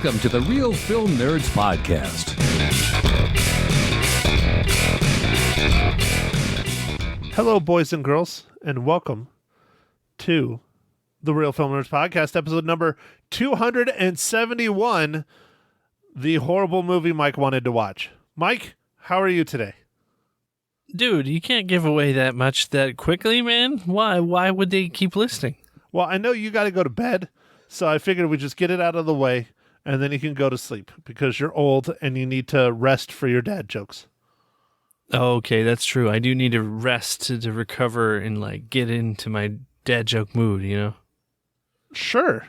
Welcome to the Real Film Nerds Podcast. Hello, boys and girls, and welcome to the Real Film Nerds Podcast, episode number 271, the horrible movie Mike wanted to watch. Mike, how are you today? Dude, you can't give away that much that quickly, man. Why would they keep listening? Well, I know you got to go to bed, so I figured we'd just get it out of the way, and then you can go to sleep, because you're old and you need to rest for your dad jokes. Okay, that's true. I do need to rest to recover and get into my dad joke mood, you know? Sure.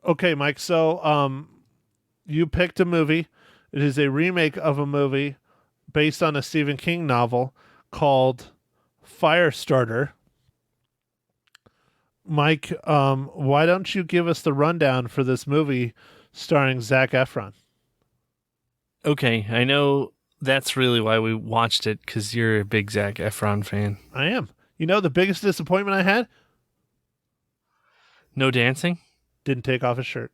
Okay, Mike, so you picked a movie. It is a remake of a movie based on a Stephen King novel called Firestarter. Mike, why don't you give us the rundown for this movie starring Zac Efron? Okay, I know that's really why we watched it, because you're a big Zac Efron fan. I am. You know the biggest disappointment I had? No dancing? Didn't take off his shirt.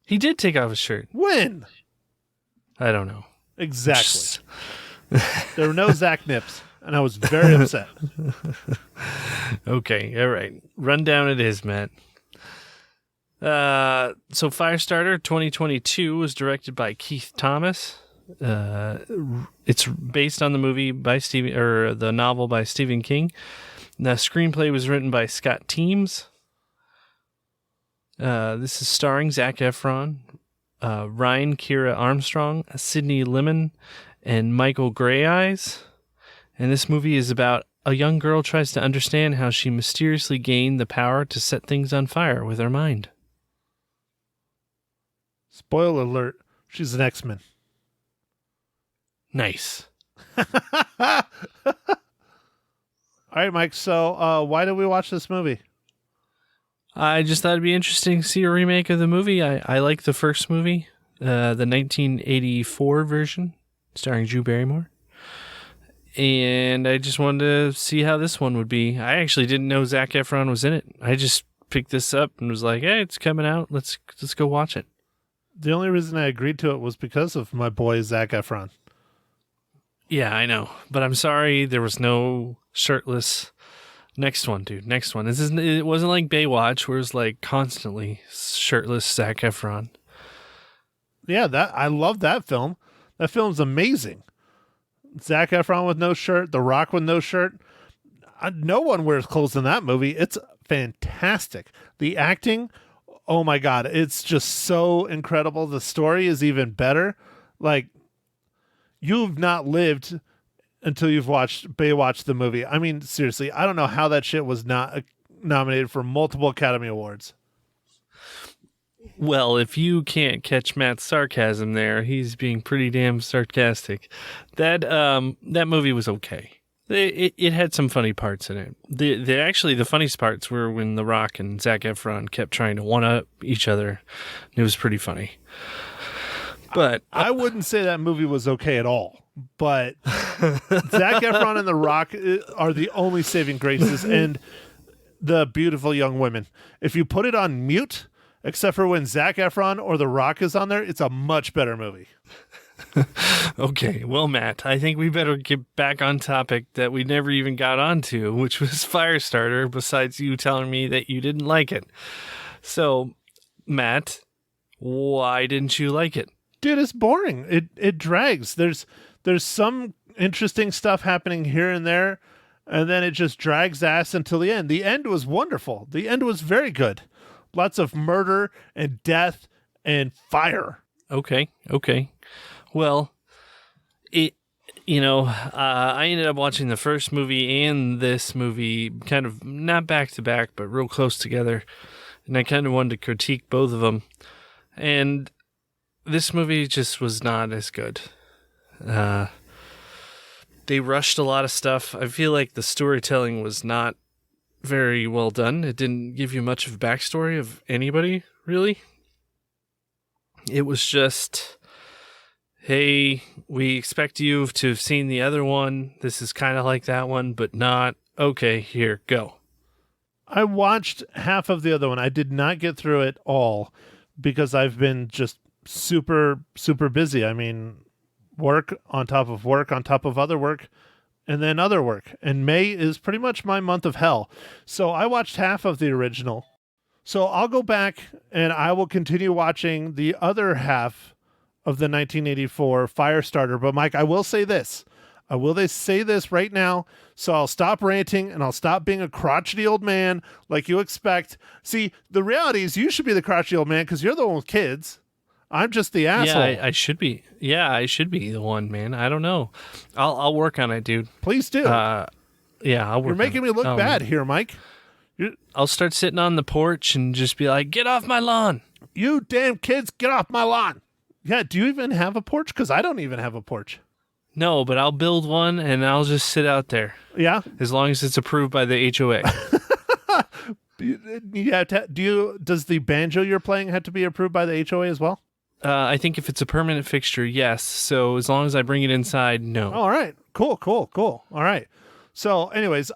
He did take off his shirt. When? I don't know. Exactly. There were no Zac nips, and I was very upset. Okay, all right. Rundown it is, Matt. So Firestarter 2022 was directed by Keith Thomas. It's based on the movie by the novel by Stephen King. The screenplay was written by Scott Teems. This is starring Zac Efron, Ryan Kiera Armstrong, Sidney Lemon, and Michael Greyeyes. And this movie is about a young girl tries to understand how she mysteriously gained the power to set things on fire with her mind. Spoiler alert, she's an X-Men. Nice. All right, Mike, so why did we watch this movie? I just thought it'd be interesting to see a remake of the movie. I like the first movie, the 1984 version, starring Drew Barrymore. And I just wanted to see how this one would be. I actually didn't know Zac Efron was in it. I just picked this up and was like, hey, it's coming out. Let's go watch it. The only reason I agreed to it was because of my boy Zac Efron. Yeah, I know. But I'm sorry there was no shirtless. Next one, dude. Next one. It wasn't like Baywatch, where it's constantly shirtless Zac Efron. Yeah, I love that film. That film's amazing. Zac Efron with no shirt, The Rock with no shirt. No one wears clothes in that movie. It's fantastic. The acting, oh my God, it's just so incredible. The story is even better. You've not lived until you've watched Baywatch the movie. I mean, seriously, I don't know how that shit was not nominated for multiple Academy Awards. Well, if you can't catch Matt's sarcasm there, he's being pretty damn sarcastic. That movie was okay. It had some funny parts in it. The funniest parts were when The Rock and Zac Efron kept trying to one-up each other. It was pretty funny. But I wouldn't say that movie was okay at all. But Zac Efron and The Rock are the only saving graces, and the beautiful young women. If you put it on mute, except for when Zac Efron or The Rock is on there, it's a much better movie. Okay, well, Matt, I think we better get back on topic that we never even got onto, which was Firestarter, besides you telling me that you didn't like it. So, Matt, why didn't you like it? Dude, it's boring. It drags. There's some interesting stuff happening here and there, and then it just drags ass until the end. The end was wonderful. The end was very good. Lots of murder and death and fire. Okay. Well, I ended up watching the first movie and this movie kind of not back to back, but real close together. And I kind of wanted to critique both of them. And this movie just was not as good. They rushed a lot of stuff. I feel like the storytelling was not very well done. It didn't give you much of a backstory of anybody, really. It was just, hey, we expect you to have seen the other one. This is kind of like that one, but not. Okay, here, go. I watched half of the other one. I did not get through it all because I've been just super, super busy. I mean, work on top of work on top of other work and then other work. And May is pretty much my month of hell. So I watched half of the original. So I'll go back and I will continue watching the other half of the 1984 Firestarter. But Mike, I will say this. I will say this right now, so I'll stop ranting and I'll stop being a crotchety old man like you expect. See, the reality is you should be the crotchety old man because you're the one with kids. I'm just the asshole. Yeah, I should be. Yeah, I should be the one, man. I don't know. I'll work on it, dude. Please do. Yeah, I'll work. You're making me look bad here, Mike. I'll start sitting on the porch and just be like, "Get off my lawn! You damn kids, get off my lawn!" Yeah, do you even have a porch? Because I don't even have a porch. No, but I'll build one and I'll just sit out there. Yeah, as long as it's approved by the HOA. Does the banjo you're playing have to be approved by the HOA as well? I think if it's a permanent fixture, yes. So as long as I bring it inside, no. All right, cool. All right. So, anyways,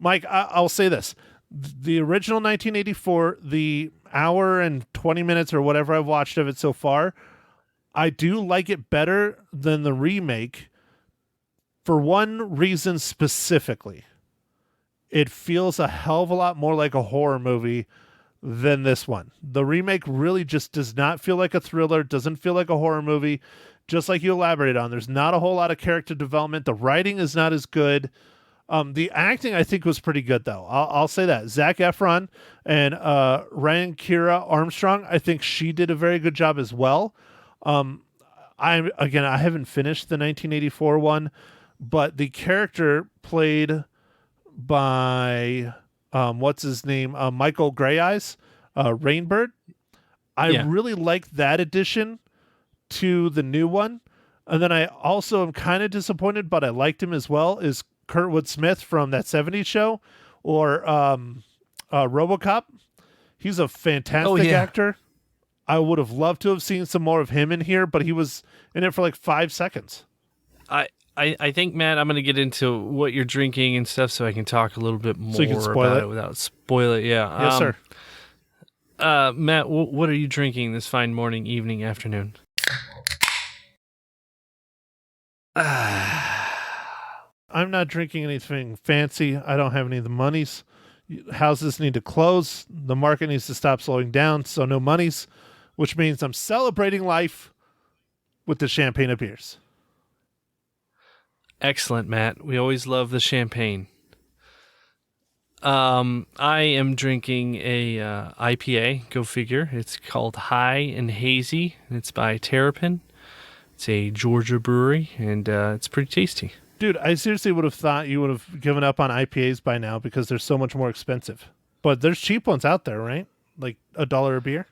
Mike, I'll say this: the original 1984, the hour and 20 minutes or whatever I've watched of it so far, I do like it better than the remake. For one reason specifically, it feels a hell of a lot more like a horror movie than this one. The remake really just does not feel like a thriller, doesn't feel like a horror movie, just like you elaborated on. There's not a whole lot of character development. The writing is not as good. The acting, I think, was pretty good, though. I'll say that. Zac Efron and Kiera Armstrong, I think she did a very good job as well. I haven't finished the 1984 one, but the character played by what's his name, Michael Greyeyes, Rainbird. I really liked that addition to the new one, and then I also am kind of disappointed, but I liked him as well. Is Kurtwood Smith from that 70s show or RoboCop? He's a fantastic actor. I would have loved to have seen some more of him in here, but he was in it for like 5 seconds. I think, Matt, I'm going to get into what you're drinking and stuff so I can talk a little bit more so you can spoil about it without spoil it. Yeah. Yes, sir. Matt, what are you drinking this fine morning, evening, afternoon? I'm not drinking anything fancy. I don't have any of the monies. Houses need to close. The market needs to stop slowing down, so no monies, which means I'm celebrating life with the champagne of beers. Excellent, Matt. We always love the champagne. I am drinking a IPA, go figure. It's called High and Hazy, and it's by Terrapin. It's a Georgia brewery, and it's pretty tasty. Dude, I seriously would have thought you would have given up on IPAs by now because they're so much more expensive. But there's cheap ones out there, right? Like $1 a beer?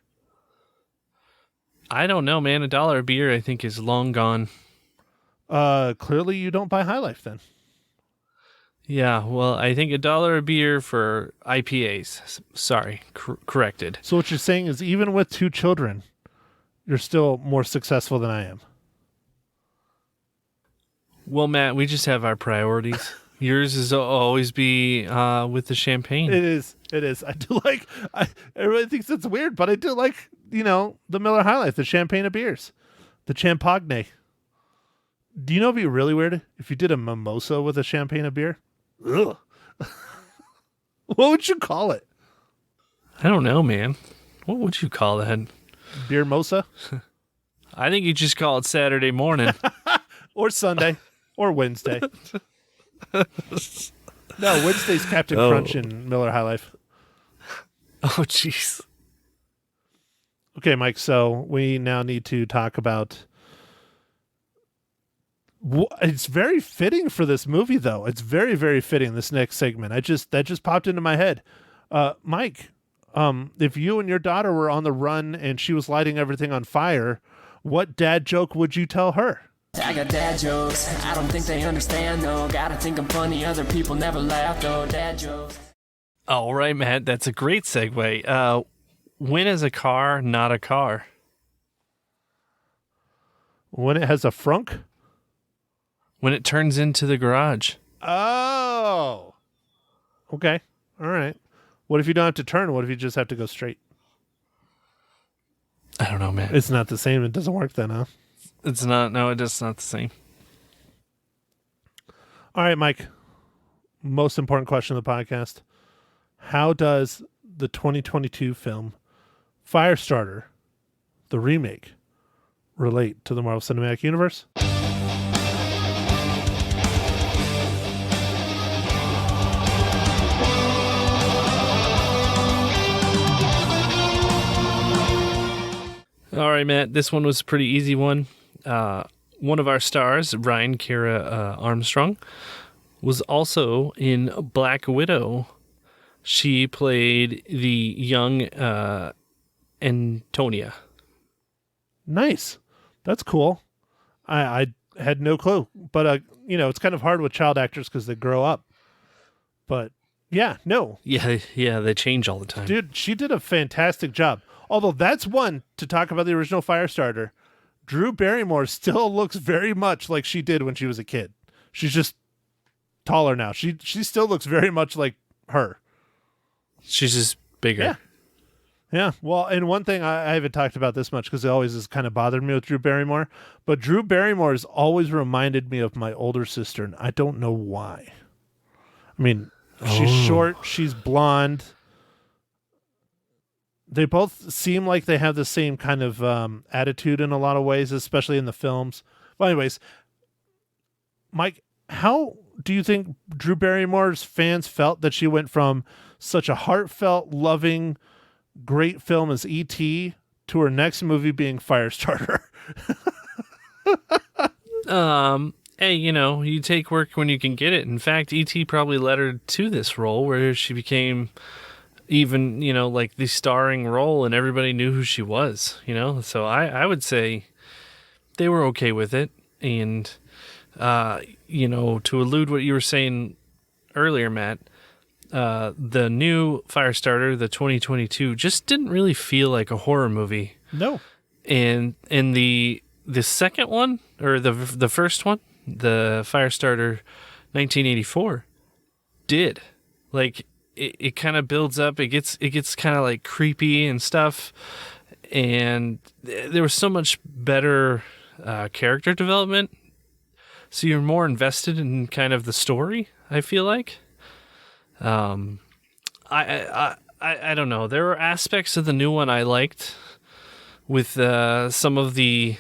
I don't know, man. $1 a beer, I think, is long gone. Clearly you don't buy High Life then. Yeah, well, I think $1 a beer for IPAs. Sorry, corrected. So what you're saying is even with 2 children, you're still more successful than I am. Well, Matt, we just have our priorities. Yours is always be with the champagne. It is. I do like. Everybody thinks it's weird, but I do like. The Miller High Life, the champagne of beers, the champagne. Do you know it'd be really weird if you did a mimosa with a champagne of beer? Ugh. What would you call it? I don't know, man. What would you call that? Beer-mosa? I think you just call it Saturday morning. Or Sunday. Or Wednesday. No, Wednesday's Captain Crunch and Miller High Life. Oh, jeez. Okay, Mike, so we now need to talk about... It's very fitting for this movie, though. It's very, very fitting, this next segment. That just popped into my head. Mike, if you and your daughter were on the run and she was lighting everything on fire, what dad joke would you tell her? I got dad jokes, I don't think they understand though. Gotta think I'm funny, other people never laugh though. Dad jokes. All right, Matt, that's a great segue. When is a car not a car? When it has a frunk? When it turns into the garage. Oh. Okay. All right. What if you don't have to turn? What if you just have to go straight? I don't know, man. It's not the same. It doesn't work then, huh? It's not. No, it's not the same. All right, Mike. Most important question of the podcast. How does the 2022 film Firestarter, the remake, relate to the Marvel Cinematic Universe? All right, Matt. This one was a pretty easy one. One of our stars, Cara Armstrong, was also in Black Widow. She played the young Antonia. Nice. That's cool. I had no clue. But, it's kind of hard with child actors because they grow up. But, yeah, no. Yeah, they change all the time. Dude, she did a fantastic job. Although that's one to talk about the original Firestarter. Drew Barrymore still looks very much like she did when she was a kid. She's just taller now. She still looks very much like her. She's just bigger. Yeah. Yeah. Well, and one thing I haven't talked about this much because it always has kind of bothered me with Drew Barrymore, but Drew Barrymore has always reminded me of my older sister, and I don't know why. I mean, she's short, she's blonde. They both seem like they have the same kind of attitude in a lot of ways, especially in the films. Well, anyways, Mike, how do you think Drew Barrymore's fans felt that she went from such a heartfelt, loving, great film as E.T. to her next movie being Firestarter? Hey, you take work when you can get it. In fact, E.T. probably led her to this role where she became even, like the starring role and everybody knew who she was, So I would say they were okay with it. And, to allude what you were saying earlier, Matt, the new Firestarter, the 2022, just didn't really feel like a horror movie. No. And the second one, or the first one, the Firestarter 1984, did. Like, it kind of builds up. It gets kind of like creepy and stuff. And there was so much better character development. So you're more invested in kind of the story, I feel like. I don't know. There were aspects of the new one I liked with some of the,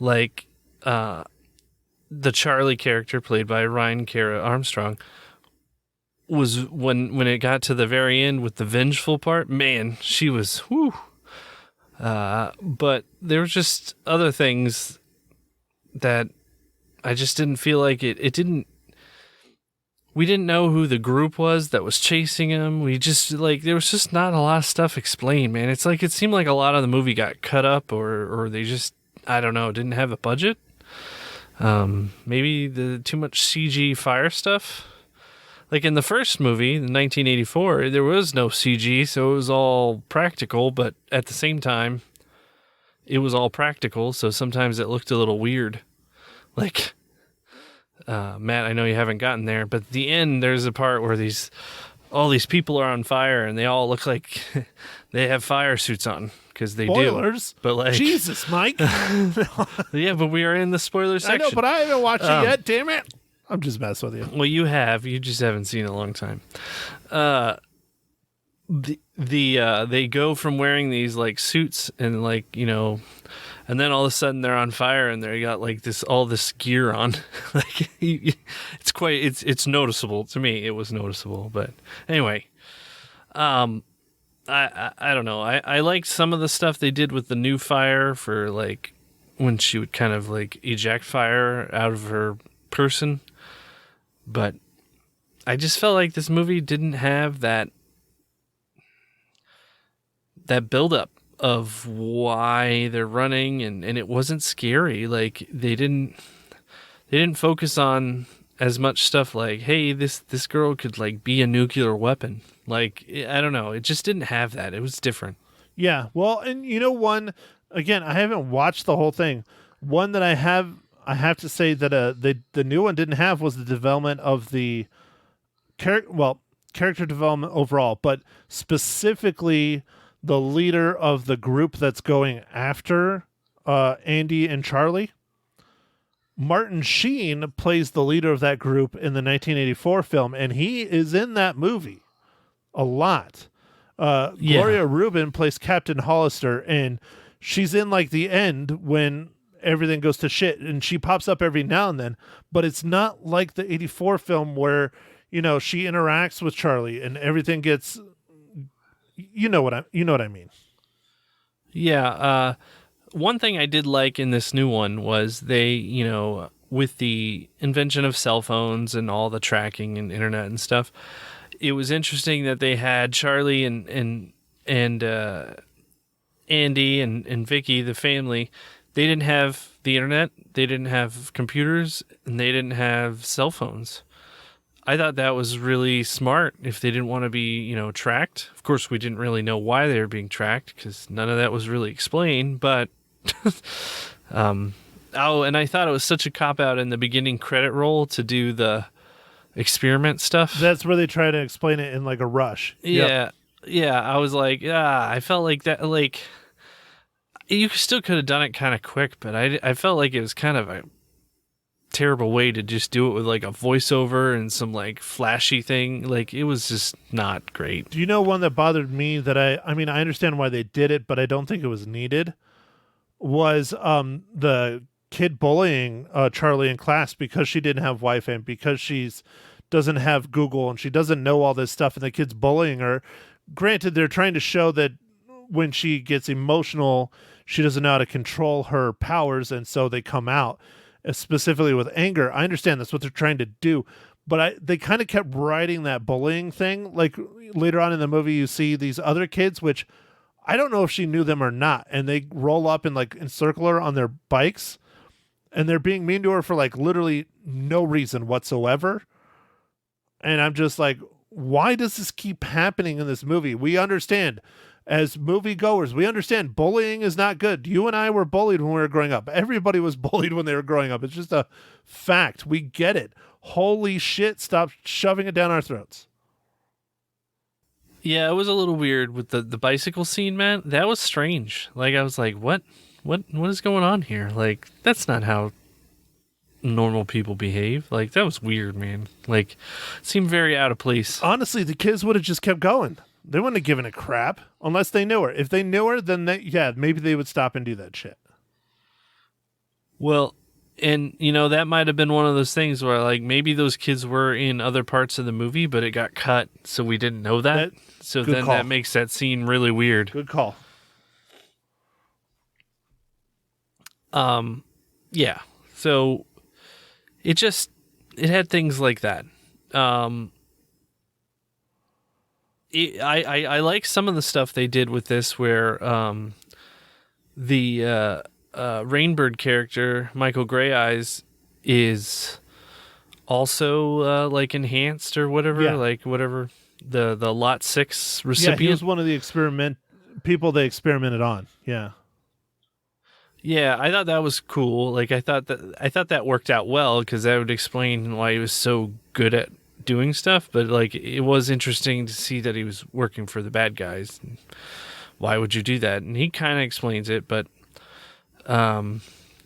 like, the Charlie character played by Cara Armstrong was when it got to the very end with the vengeful part, man, she was, whew. But there were just other things that I just didn't feel like it didn't. We didn't know who the group was that was chasing him. We just, there was just not a lot of stuff explained, man. It's like, it seemed like a lot of the movie got cut up or they just, I don't know, didn't have a budget. Maybe the too much CG fire stuff. Like in the first movie, in 1984, there was no CG, so it was all practical, but at the same time, it was all practical, so sometimes it looked a little weird. Like, Matt, I know you haven't gotten there, but at the end, there's a part where all these people are on fire, and they all look like they have fire suits on, because they Spoilers. do. But Jesus, Mike. Yeah, but we are in the spoiler section. I know, but I haven't watched it yet, damn it. I'm just messing with you. Well, you have. You just haven't seen it in a long time. They go from wearing these suits and and then all of a sudden they're on fire and they got all this gear on. It's noticeable to me. It was noticeable, but anyway, I don't know. I liked some of the stuff they did with the new fire for when she would kind of eject fire out of her person. But I just felt like this movie didn't have that buildup of why they're running, and it wasn't scary. They didn't focus on as much stuff hey, this girl could be a nuclear weapon. I don't know. It just didn't have that. It was different. Yeah. Well, and one, again, I haven't watched the whole thing. One that I have to say that the new one didn't have was the development of the character. Well, character development overall, but specifically the leader of the group that's going after Andy and Charlie. Martin Sheen plays the leader of that group in the 1984 film, and he is in that movie a lot. Gloria Rubin plays Captain Hollister, and she's in like the end when everything goes to shit, and she pops up every now and then, but it's not like the 84 film where, you know, she interacts with Charlie and everything gets, you know what I mean. Yeah. One thing I did like in this new one was they, you know, with the invention of cell phones and all the tracking and internet and stuff, it was interesting that they had Charlie and Andy and Vicky, the family. They didn't have the internet, they didn't have computers, and they didn't have cell phones. I thought that was really smart if they didn't want to be, you know, tracked. Of course, we didn't really know why they were being tracked because none of that was really explained, but and I thought it was such a cop-out in the beginning credit roll to do the experiment stuff. That's where they try to explain it in like a rush. Yeah. Yeah, I was like, I felt like that, like, you still could have done it kind of quick, but I felt like it was kind of a terrible way to just do it with like a voiceover and some like flashy thing. Like, it was just not great. Do you know one that bothered me that I mean, I understand why they did it, but I don't think it was needed, was the kid bullying Charlie in class because she didn't have Wi-Fi and because she's doesn't have Google and she doesn't know all this stuff, and the kid's bullying her. Granted, they're trying to show that when she gets emotional, she doesn't know how to control her powers, and so they come out specifically with anger. I understand that's what they're trying to do, but they kind of kept writing that bullying thing. Like later on in the movie, you see these other kids, which I don't know if she knew them or not, and they roll up and like encircle her on their bikes, and they're being mean to her for like literally no reason whatsoever. And I'm just like, why does this keep happening in this movie? We understand, as moviegoers, we understand bullying is not good. You and I were bullied when we were growing up. Everybody was bullied when they were growing up. It's just a fact. We get it. Holy shit, stop shoving it down our throats. Yeah, it was a little weird with the bicycle scene, man. That was strange. Like, I was like, what is going on here? Like, that's not how normal people behave. Like, that was weird, man. Like, it seemed very out of place. Honestly, the kids would have just kept going. They wouldn't have given a crap unless they knew her. If they knew her, then maybe they would stop and do that shit. Well, and, you know, that might have been one of those things where, like, maybe those kids were in other parts of the movie, but it got cut, so we didn't know that. So then that makes that scene really weird. Good call. Yeah. So it had things like that. I like some of the stuff they did with this where the Rainbird character, Michael Grey Eyes, is also like enhanced or whatever, like whatever the Lot 6 recipient. Yeah, he was one of the people they experimented on. Yeah. Yeah, I thought that was cool. Like, I thought that worked out well because that would explain why he was so good at doing stuff. But like, it was interesting to see that he was working for the bad guys. Why would you do that? And he kind of explains it, but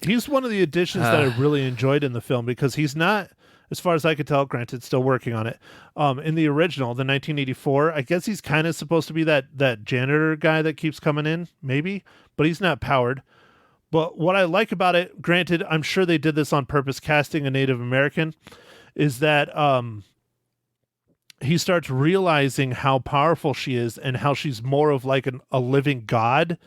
he's one of the additions that I really enjoyed in the film because he's not, as far as I could tell, granted, still working on it. In the original, the 1984, I guess he's kind of supposed to be that janitor guy that keeps coming in, maybe, but he's not powered. But what I like about it, granted, I'm sure they did this on purpose, casting a Native American, is that he starts realizing how powerful she is and how she's more of like a living god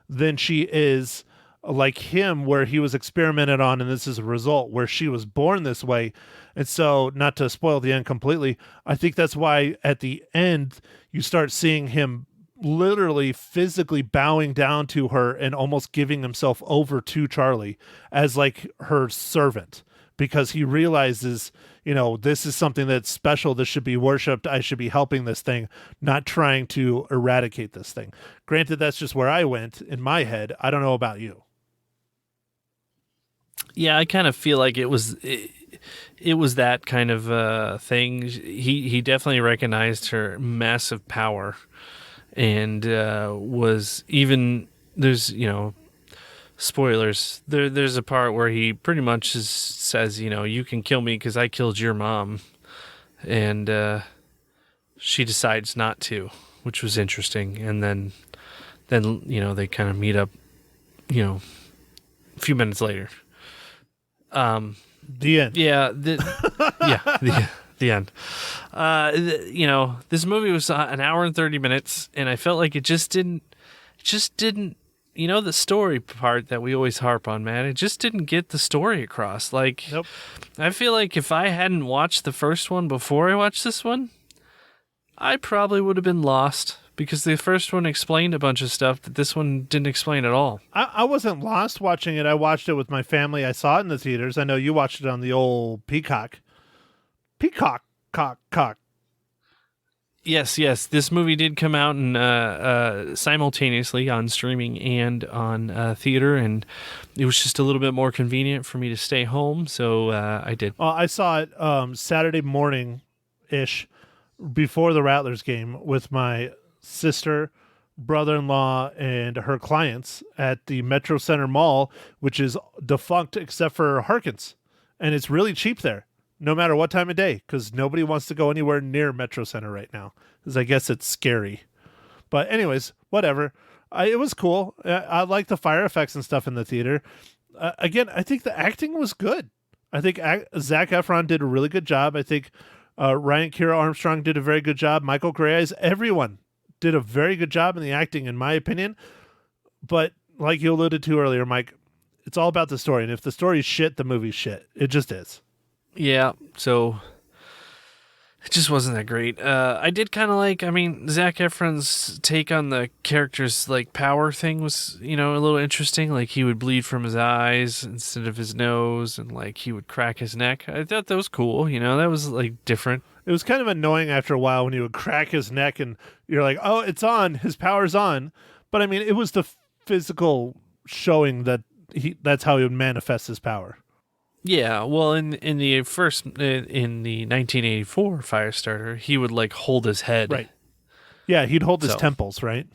than she is like him, where he was experimented on, and this is a result where she was born this way. And so, not to spoil the end completely, I think that's why at the end you start seeing him literally physically bowing down to her and almost giving himself over to Charlie as like her servant, because he realizes, you know, this is something that's special. This should be worshipped. I should be helping this thing, not trying to eradicate this thing. Granted, that's just where I went in my head. I don't know about you. Yeah, I kind of feel like it was it was that kind of thing. He definitely recognized her massive power, and was even there's spoilers. There's a part where he pretty much says, you can kill me because I killed your mom, and she decides not to, which was interesting. And then they kind of meet up, a few minutes later. The end. Yeah, the end. This movie was an hour and 30 minutes, and I felt like it just didn't. The story part that we always harp on, Matt, it just didn't get the story across. Like, Nope. I feel like if I hadn't watched the first one before I watched this one, I probably would have been lost, because the first one explained a bunch of stuff that this one didn't explain at all. I wasn't lost watching it. I watched it with my family. I saw it in the theaters. I know you watched it on the old Peacock. Peacock. Yes. This movie did come out simultaneously on streaming and on theater, and it was just a little bit more convenient for me to stay home, so I did. I saw it Saturday morning-ish before the Rattlers game with my sister, brother-in-law, and her clients at the Metro Center Mall, which is defunct except for Harkins, and it's really cheap there, no matter what time of day, because nobody wants to go anywhere near Metro Center right now, because I guess it's scary. But anyways, whatever. It was cool. I like the fire effects and stuff in the theater. Again, I think the acting was good. I think Zac Efron did a really good job. I think Kiera Armstrong did a very good job. Michael Greyes, everyone did a very good job in the acting, in my opinion. But like you alluded to earlier, Mike, it's all about the story. And if the story's shit, the movie's shit. It just is. Yeah, so it just wasn't that great. I did kind of Zac Efron's take on the character's power thing was, a little interesting. Like, he would bleed from his eyes instead of his nose, and he would crack his neck. I thought that was cool. That was different. It was kind of annoying after a while when he would crack his neck and you're like, oh, it's on. His power's on. But I mean, it was the physical showing that that's how he would manifest his power. Yeah, well, in the 1984 Firestarter, he would hold his head. Right. Yeah, he'd hold his temples, right?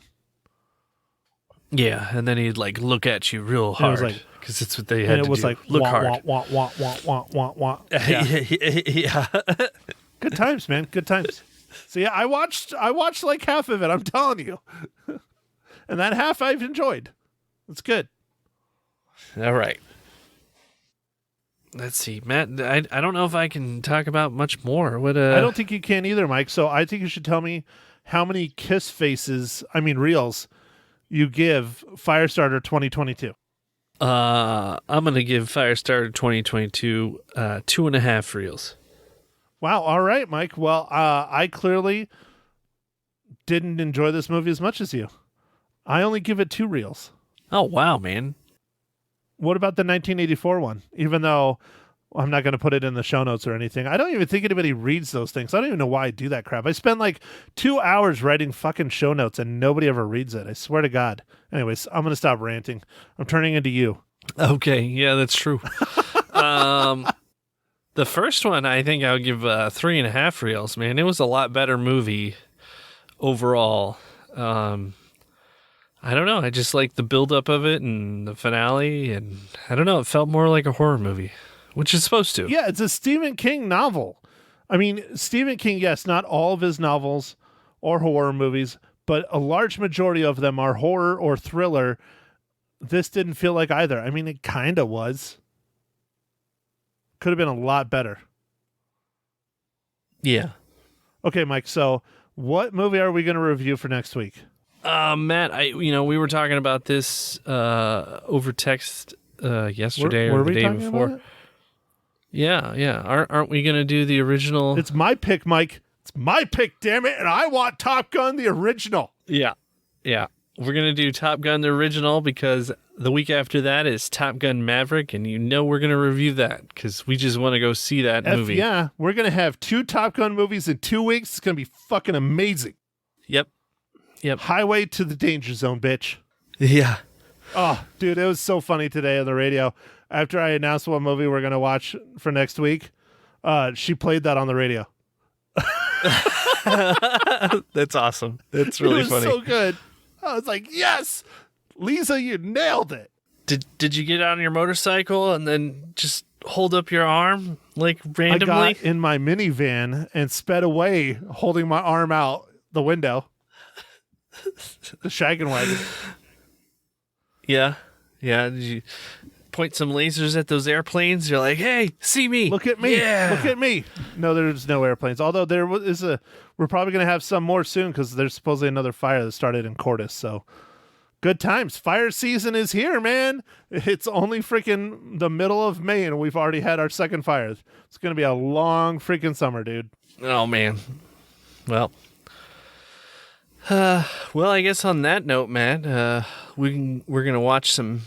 Yeah, and then he'd look at you real hard, because it's what they had to do. And it was look wah, hard. Wah, wah, wah, wah, wah, wah. Yeah. Yeah. Good times, man. Good times. So yeah, I watched half of it. I'm telling you, and that half I've enjoyed. It's good. All right. Let's see, Matt. I don't know if I can talk about much more. What? I don't think you can either, Mike. So I think you should tell me how many reels, you give Firestarter 2022. I'm gonna give Firestarter 2022 2.5 reels. Wow. All right, Mike. Well, I clearly didn't enjoy this movie as much as you. I only give it 2 reels. Oh wow, man. What about the 1984 one? Even though I'm not going to put it in the show notes or anything. I don't even think anybody reads those things. I don't even know why I do that crap. I spend 2 hours writing fucking show notes and nobody ever reads it. I swear to God. Anyways, I'm going to stop ranting. I'm turning into you. Okay. Yeah, that's true. The first one, I think I'll give 3.5 reels, man. It was a lot better movie overall. I don't know. I just like the buildup of it and the finale, and I don't know. It felt more like a horror movie, which is supposed to. Yeah, it's a Stephen King novel. I mean, Stephen King, yes, not all of his novels or horror movies, but a large majority of them are horror or thriller. This didn't feel like either. I mean, it kind of was. Could have been a lot better. Yeah. Okay, Mike, so what movie are we going to review for next week? Matt, we were talking about this over text yesterday or the day before. Yeah. Aren't we gonna do the original? It's my pick, Mike. It's my pick, damn it! And I want Top Gun the original. Yeah. We're gonna do Top Gun the original because the week after that is Top Gun Maverick, and we're gonna review that because we just want to go see that movie. Yeah, we're gonna have 2 Top Gun movies in 2 weeks. It's gonna be fucking amazing. Yep. Highway to the Danger Zone, bitch. Yeah. Oh, dude, it was so funny today on the radio. After I announced what movie we're going to watch for next week, She played that on the radio. That's awesome. That's really It was funny. so good. I was like, yes, Lisa, you nailed it. Did you get on your motorcycle and then just hold up your arm like randomly? I got in my minivan and sped away, holding my arm out the window. The shaggin' wagon. Yeah. Did you point some lasers at those airplanes? You're like, hey, see me. Look at me. Yeah. Look at me. No, there's no airplanes. Although we're probably going to have some more soon because there's supposedly another fire that started in Cordis. So good times. Fire season is here, man. It's only freaking the middle of May and we've already had our second fire. It's going to be a long freaking summer, dude. Oh, man. Well, I guess on that note, Matt, we're gonna watch some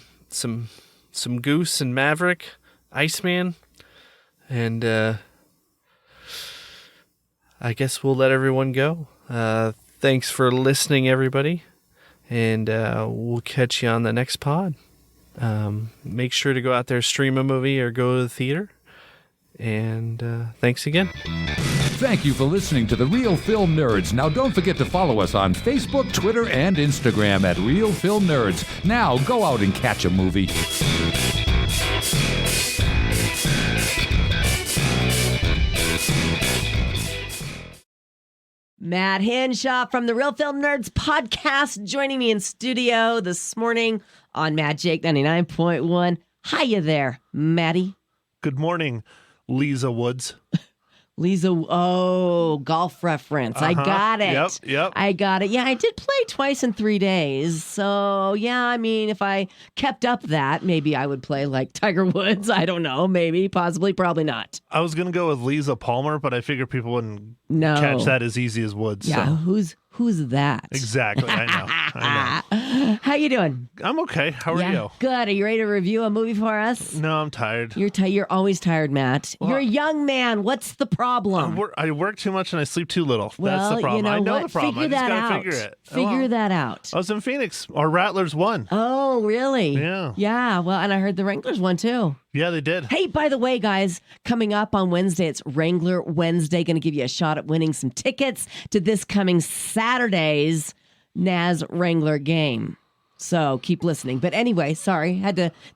Goose and Maverick, Iceman, and I guess we'll let everyone go. Thanks for listening, everybody, and we'll catch you on the next pod. Make sure to go out there, stream a movie, or go to the theater. And thanks again. Thank you for listening to The Real Film Nerds. Now, don't forget to follow us on Facebook, Twitter, and Instagram at Real Film Nerds. Now, go out and catch a movie. Matt Henshaw from the Real Film Nerds podcast joining me in studio this morning on Magic 99.1. Hiya there, Maddie. Good morning, Lisa Woods. Lisa, golf reference. I got it. Yep. I got it. Yeah, I did play twice in 3 days. So, yeah, I mean, if I kept up that, maybe I would play like Tiger Woods. I don't know. Maybe, possibly, probably not. I was going to go with Lisa Palmer, but I figured people wouldn't catch that as easy as Woods. Yeah, so. Who's that? Exactly. I know. How you doing? I'm okay. How are you? Good. Are you ready to review a movie for us? No, I'm tired. You're always tired, Matt. Well, You're a young man. What's the problem? I work too much and I sleep too little. Well, That's the problem. you know I know what? the problem. Figure I just that gotta out. figure it. Figure that out. I was in Phoenix. Our Rattlers won. Oh, really? Yeah. Yeah. Well, and I heard the Wranglers won too. Yeah, they did. Hey, by the way, guys, coming up on Wednesday, it's Wrangler Wednesday. Going to give you a shot at winning some tickets to this coming Saturday's Naz Wrangler game. So keep listening. But anyway, sorry,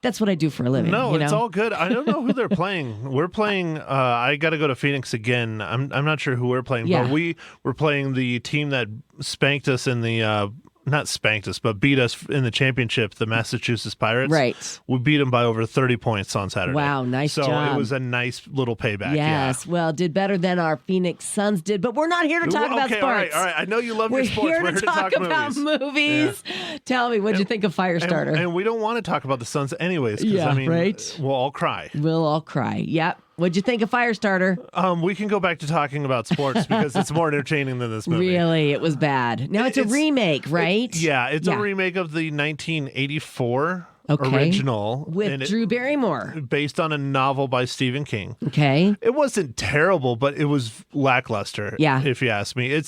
that's what I do for a living. No, it's know? all good. I don't know who they're playing. We're playing, I got to go to Phoenix again. I'm not sure who we're playing, Yeah. but we're playing the team that spanked us in the, not spanked us, but beat us in the championship, the Massachusetts Pirates. Right. We beat them by over 30 points on Saturday. Wow, nice job. job. So it was a nice little payback. Yes, well, did better than our Phoenix Suns did, but we're not here to talk about Okay, sports. all right. I know you love We're your sports. here to talk about movies. Yeah. Tell me, what'd you think of Firestarter? And we don't want to talk about the Suns anyways. Yeah, I mean, right? We'll all cry. We'll all cry. Yep. What'd you think of Firestarter? We can go back to talking about sports because it's more entertaining than this movie. Really, it was bad. Now it's a remake, right? It's a remake of the 1984 original. With Drew Barrymore. Based on a novel by Stephen King. Okay. It wasn't terrible, but it was lackluster, if you ask me.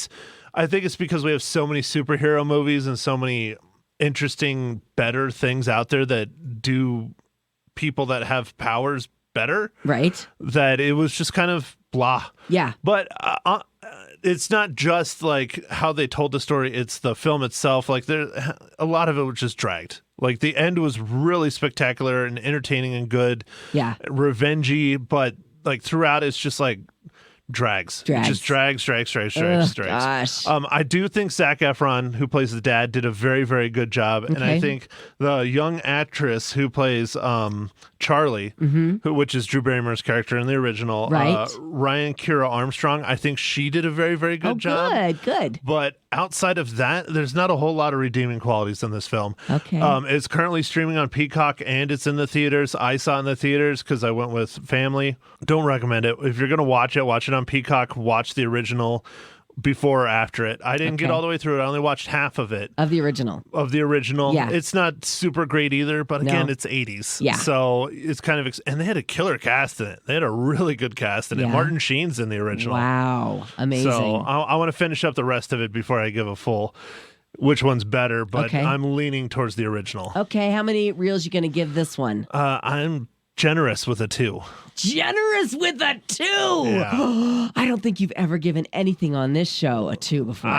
I think it's because we have so many superhero movies and so many interesting, better things out there that do people that have powers better. Right. That it was just kind of blah. Yeah. But it's not just like how they told the story, it's the film itself. Like a lot of it was just dragged. Like the end was really spectacular and entertaining and good. Yeah. Revengey, but like throughout it's just like drags. Just drags. Gosh. I do think Zac Efron, who plays the dad, did a very, very good job. And I think the young actress who plays Charlie, which is Drew Barrymore's character in the original, Ryan Kiera Armstrong, I think she did a very, very good job. Good. But outside of that, there's not a whole lot of redeeming qualities in this film. Okay. It's currently streaming on Peacock and it's in the theaters. I saw it in the theaters because I went with family. Don't recommend it. If you're going to watch it on Peacock. Watch the original before or after it. I didn't get all the way through it. I only watched half of it. Of the original. Yeah. It's not super great either, but again, it's 80s. Yeah. So it's kind of, and they had a killer cast in it. They had a really good cast in it. Martin Sheen's in the original. Wow. Amazing. So I want to finish up the rest of it before I give a full which one's better, but I'm leaning towards the original. Okay. How many reels you going to give this one? I'm generous with a 2. generous with a 2. Yeah. I don't think you've ever given anything on this show a 2 before.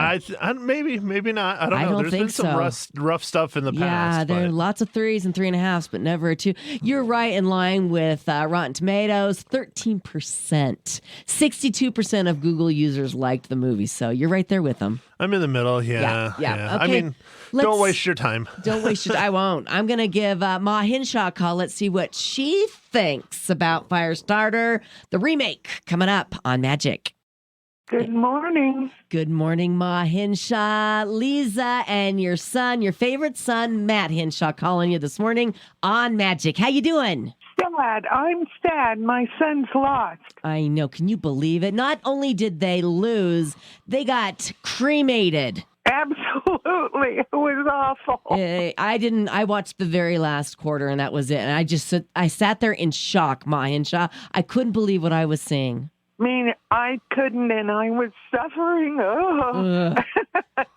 Maybe not. I don't know. There's think been some rough stuff in the yeah, past. there are but... lots of 3s and 3.5s, but never a 2. You're right in line with Rotten Tomatoes, 13%. 62% of Google users liked the movie, so you're right there with them. I'm in the middle. Yeah. Okay, I mean, don't waste your time. Don't waste your I won't. I'm going to give Ma Hinshaw a call. Let's see what she thinks about Firestarter, the remake, coming up on Magic. Good morning. Good morning, Ma Hinshaw. Lisa and your son, your favorite son, Matt Hinshaw, calling you this morning on Magic. How you doing? Sad. I'm sad. My son's lost. I know. Can you believe it? Not only did they lose, they got cremated. Absolutely. It was awful. I watched the very last quarter and that was it. And I sat there in shock, Ma Hinshaw. I couldn't believe what I was seeing. I mean, I couldn't, and I was suffering. Oh.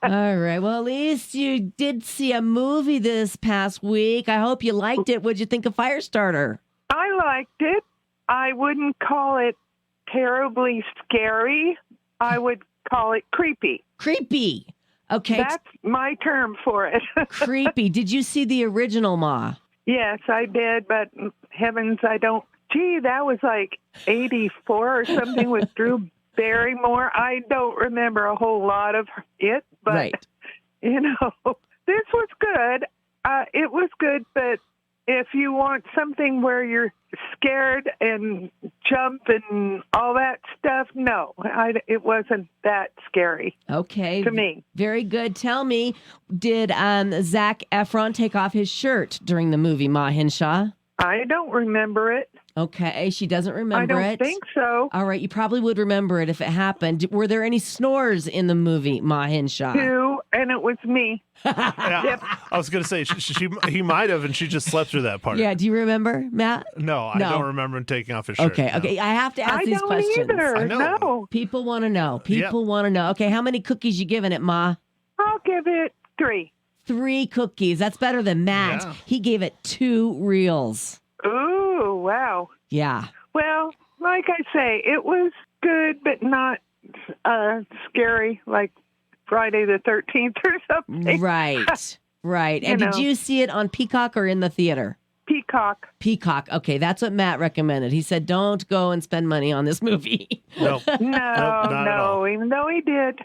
All right. Well, at least you did see a movie this past week. I hope you liked it. What'd you think of Firestarter? I liked it. I wouldn't call it terribly scary. I would call it creepy. Creepy. Okay. That's my term for it. Creepy. Did you see the original, Ma? Yes, I did, but heavens, I don't. Gee, that was like 84 or something with Drew Barrymore. I don't remember a whole lot of it, but, right. This was good. It was good, but if you want something where you're scared and jump and all that stuff, no, it wasn't that scary. Okay. To me. Very good. Tell me, did Zac Efron take off his shirt during the movie, Ma Hinshaw? I don't remember it. Okay, she doesn't remember it. I don't think so. All right, you probably would remember it if it happened. Were there any snores in the movie, Ma Hinshaw? 2, and it was me. Yeah, Yep. I was going to say, he might have, and she just slept through that part. Yeah, do you remember, Matt? No, I don't remember him taking off his shirt. Okay, no. okay, I have to ask I these don't questions. either. I know. No. People want to know. People want to know. Okay, how many cookies you giving it, Ma? I'll give it 3. 3 cookies. That's better than Matt. Yeah. He gave it 2 reels. Ooh, wow. Yeah. Well, like I say, it was good, but not scary, like Friday the 13th or something. Right. Right. And did you see it on Peacock or in the theater? Peacock. Peacock. Okay, that's what Matt recommended. He said, don't go and spend money on this movie. Nope. No, even though he did.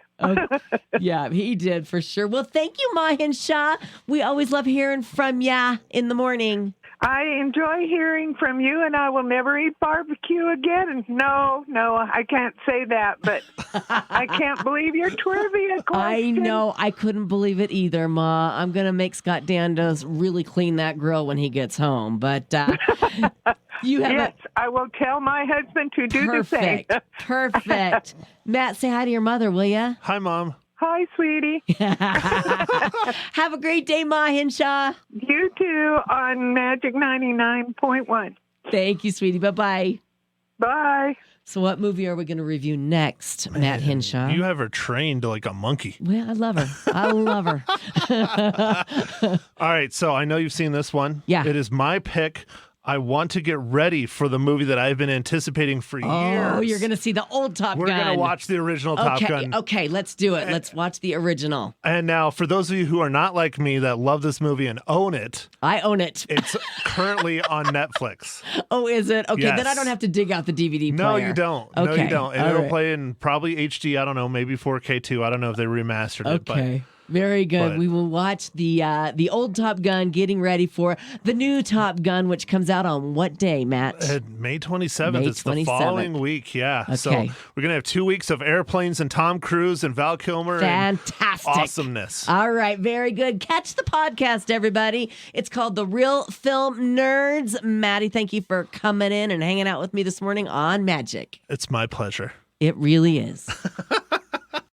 Yeah, he did for sure. Well, thank you, Ma Hinshaw. We always love hearing from ya in the morning. I enjoy hearing from you, and I will never eat barbecue again. And no, I can't say that, but I can't believe your trivia question. I know. I couldn't believe it either, Ma. I'm going to make Scott Dandos really clean that grill when he gets home. But you have Yes, I will tell my husband to do the same. Perfect. Matt, say hi to your mother, will you? Hi, Mom. Hi, sweetie. Have a great day, Ma Hinshaw. You too on Magic 99.1. Thank you, sweetie. Bye-bye. Bye. So what movie are we going to review next, Matt Hinshaw? You have her trained like a monkey. Well, I love her. I love her. All right, so I know you've seen this one. Yeah. It is my pick. I want to get ready for the movie that I've been anticipating for years. Oh, you're going to see the old Top We're Gun. going to watch the original Top Gun. Okay, let's do it. Let's watch the original. And now, for those of you who are not like me that love this movie and own it, I own it. it's currently on Netflix. Oh, is it? Okay, Yes. then I don't have to dig out the DVD player. No, you don't. Okay. No, you don't. And All it'll right. play in probably HD. I don't know, maybe 4K too. I don't know if they remastered it. Okay. Very good. but- We will watch the old Top Gun, getting ready for the new Top Gun, which comes out on what day, Matt? But May 27th. May It's the 27th. following week. Yeah. So Okay. we're going to have 2 weeks of airplanes and Tom Cruise and Val Kilmer. Fantastic. And awesomeness. All right, very good. Catch the podcast, everybody. It's called The Real Film Nerds. Maddie, thank you for coming in and hanging out with me this morning on Magic. It's my pleasure. It really is.